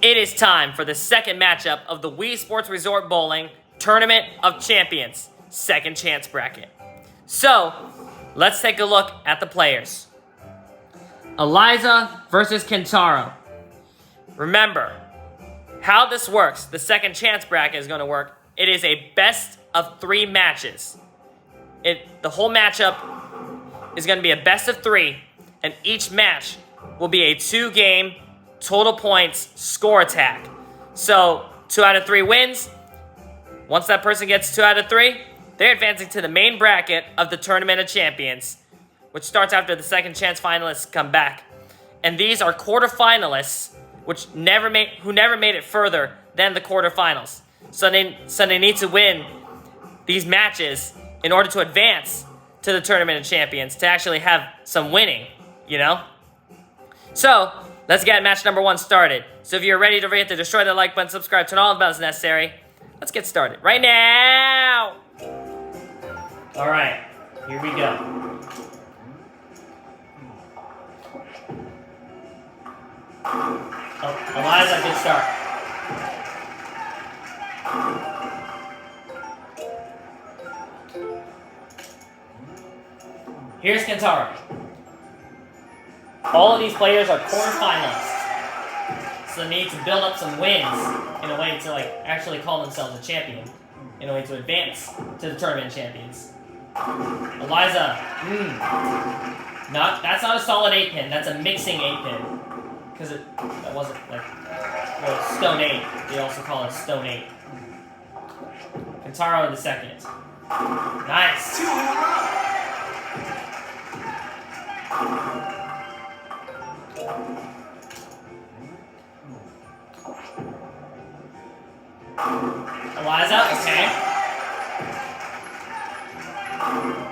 It is time for the second matchup of the Wii Sports Resort Bowling Tournament of Champions Second Chance Bracket. So, let's take a look at the players. Eliza versus Kentaro. Remember, how this works, the Second Chance Bracket is going to work. It is a best of 3 matches. The whole matchup is going to be a best of 3, and each match will be a 2-game total points score attack. So, 2 out of 3 wins. Once that person gets 2 out of 3, they're advancing to the main bracket of the Tournament of Champions, which starts after the Second Chance finalists come back. And these are quarterfinalists, who never made it further than the quarterfinals. So they need to win these matches in order to advance to the Tournament of Champions, to actually have some winning, you know? So, let's get match number 1 started. So if you're ready to hit the destroy the like button, subscribe, turn all the bells necessary, let's get started right now! Alright, here we go. Oh, Eliza, good start. Here's Kentaro. All of these players are quarterfinalists, so they need to build up some wins in a way to actually call themselves a champion, in a way to advance to the Tournament of Champions. Eliza, that's not a solid 8-pin. That's a mixing 8-pin, because that wasn't Stone 8. They also call it Stone 8. Kentaro in the second. Nice. 2 in a row. Eliza, okay.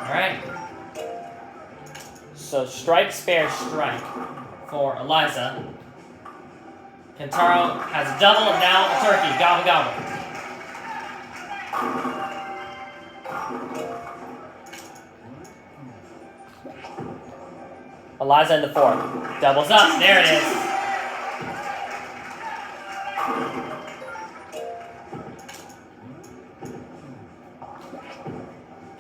Alright. So strike, spare, strike for Eliza. Kentaro has a double and now a turkey. Gobble, gobble. Eliza in the 4th. Doubles up. There it is.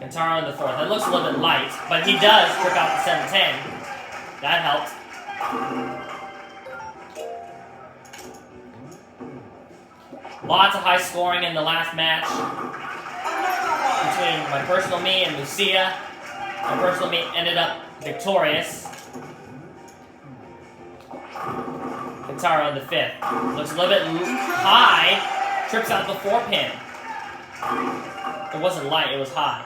Kentaro in the 4th. That looks a little bit light, but he does trip out the 7-10. That helped. Lots of high scoring in the last match between my personal me and Lucia. My personal me ended up victorious. Kentaro in the 5th. Looks a little bit high. Trips out the 4-pin. It wasn't light, it was high.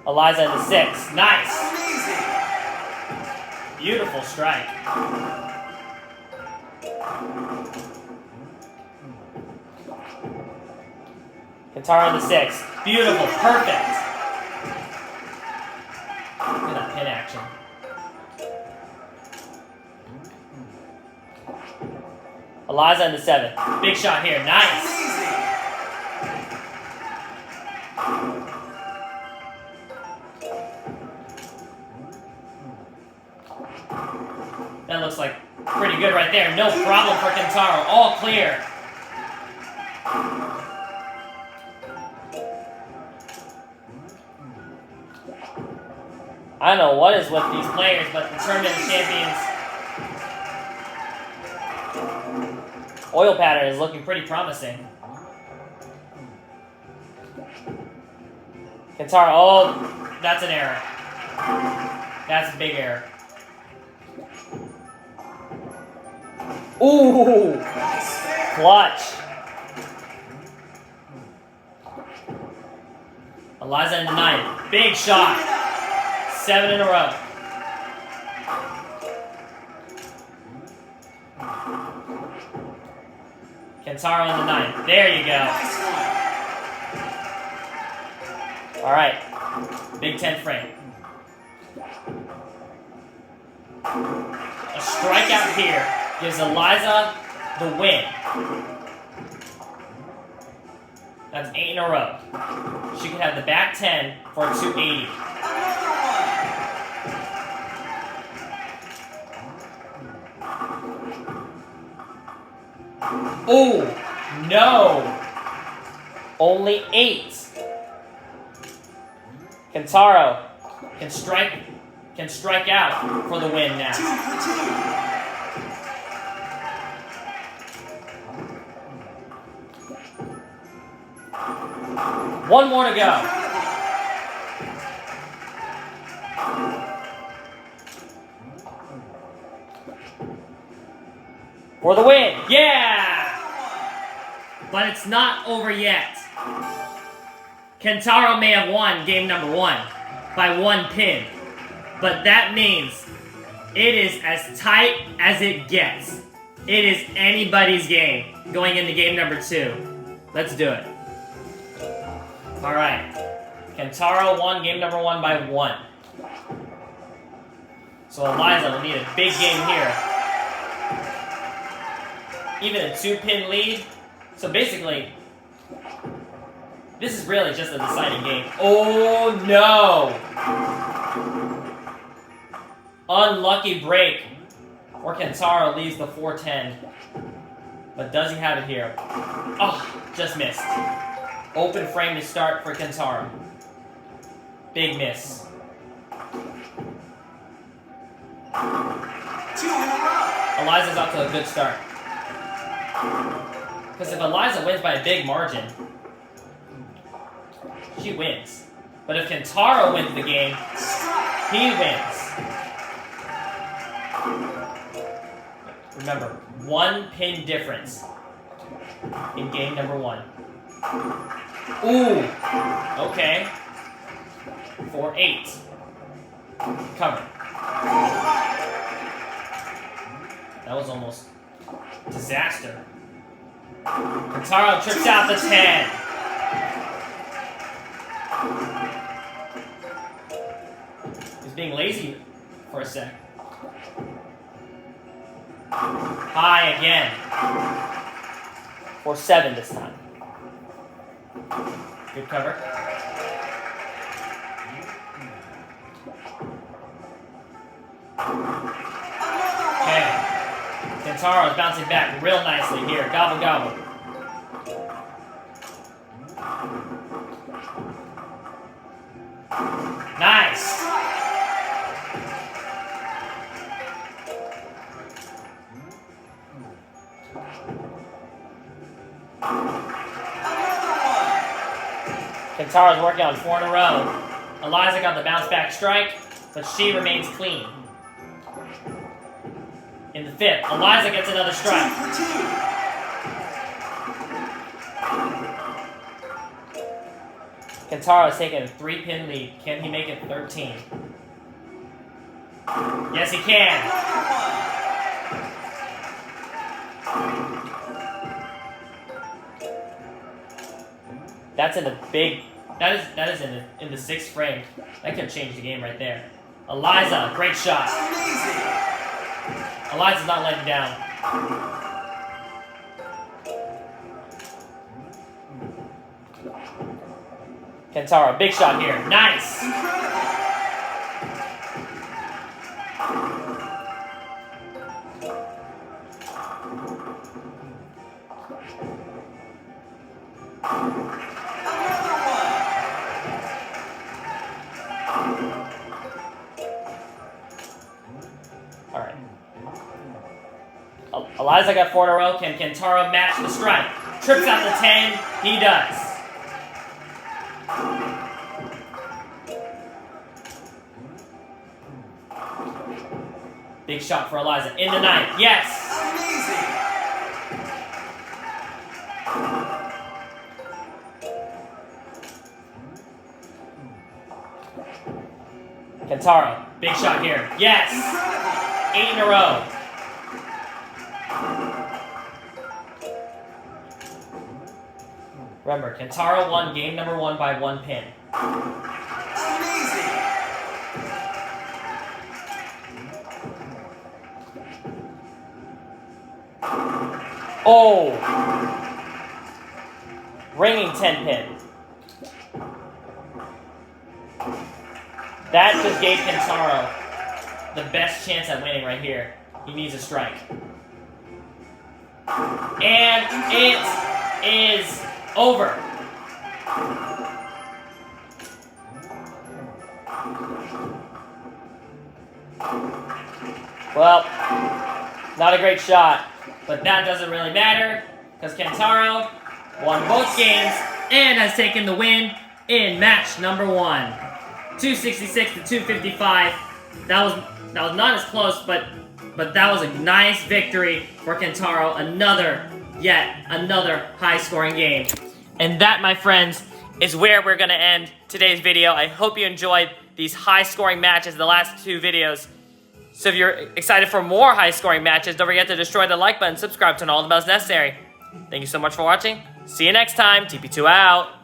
Eliza in the 6th. Nice. Beautiful strike. Kentaro in the 6th. Beautiful. Perfect. Look at that pin action. Eliza in the 7th. Big shot here. Nice. That looks like pretty good right there. No problem for Kentaro. All clear. I don't know what is with these players, but the Tournament of Champions oil pattern is looking pretty promising. Kentaro, oh, that's an error. That's a big error. Ooh, clutch. Eliza in the 9th. Big shot. 7 in a row. Kentaro in the 9th. There you go. Alright. Big 10th frame. A strikeout here gives Eliza the win. That's 8 in a row. She can have the back 10 for 280. Oh, no. Only 8. Kentaro can strike out for the win now. 2 for 2. One more to go. For the win. Yeah! But it's not over yet. Kentaro may have won game number 1 by 1 pin. But that means it is as tight as it gets. It is anybody's game going into game number 2. Let's do it. Alright. Kentaro won game number 1 by 1. So Eliza will need a big game here. Even a 2-pin lead. So basically, this is really just a deciding game. Oh no! Unlucky break. Or Kentaro leaves the 410. But does he have it here? Oh, just missed. Open frame to start for Kentaro. Big miss. 2 in a row. Eliza's off to a good start. Because if Eliza wins by a big margin, she wins. But if Kentaro wins the game, he wins. Remember, 1 pin difference in game number 1. Ooh, okay. 4-8. Cover. That was almost disaster. Kentaro trips out the 10. He's being lazy for a sec. High again. 4-7 this time. Good cover. Okay. Kentaro is bouncing back real nicely here. Gobble gobble. Nice. Kentaro's working on 4 in a row. Eliza got the bounce back strike, but she remains clean. In the 5th, Eliza gets another strike. 2 for 2. Kentaro is taking a 3-pin lead. Can he make it 13? Yes, he can. That's in the big. That is in the 6th frame. That could change the game right there. Eliza, great shot. Amazing. Eliza's not letting down. Kentaro, big shot here. Nice. Alright. Eliza got 4 in a row. Can Kentaro match the strike? Trips out the 10. He does. Big shot for Eliza. In the 9th. Yes! Amazing. Kentaro. Big shot here. Yes! 8 in a row. Remember, Kentaro won game number 1 by 1 pin. Amazing. Oh! Ringing 10 pin. That just gave Kentaro the best chance at winning right here. He needs a strike. And it is over. Well, not a great shot, but that doesn't really matter because Kentaro won both games and has taken the win in match number 1. 266 to 255. That was not as close, but that was a nice victory for Kentaro. Yet another high-scoring game. And that, my friends, is where we're gonna end today's video. I hope you enjoyed these high-scoring matches, the last 2 videos. So if you're excited for more high-scoring matches, don't forget to destroy the like button, subscribe, turn on all the bells necessary. Thank you so much for watching. See you next time. TP2 out.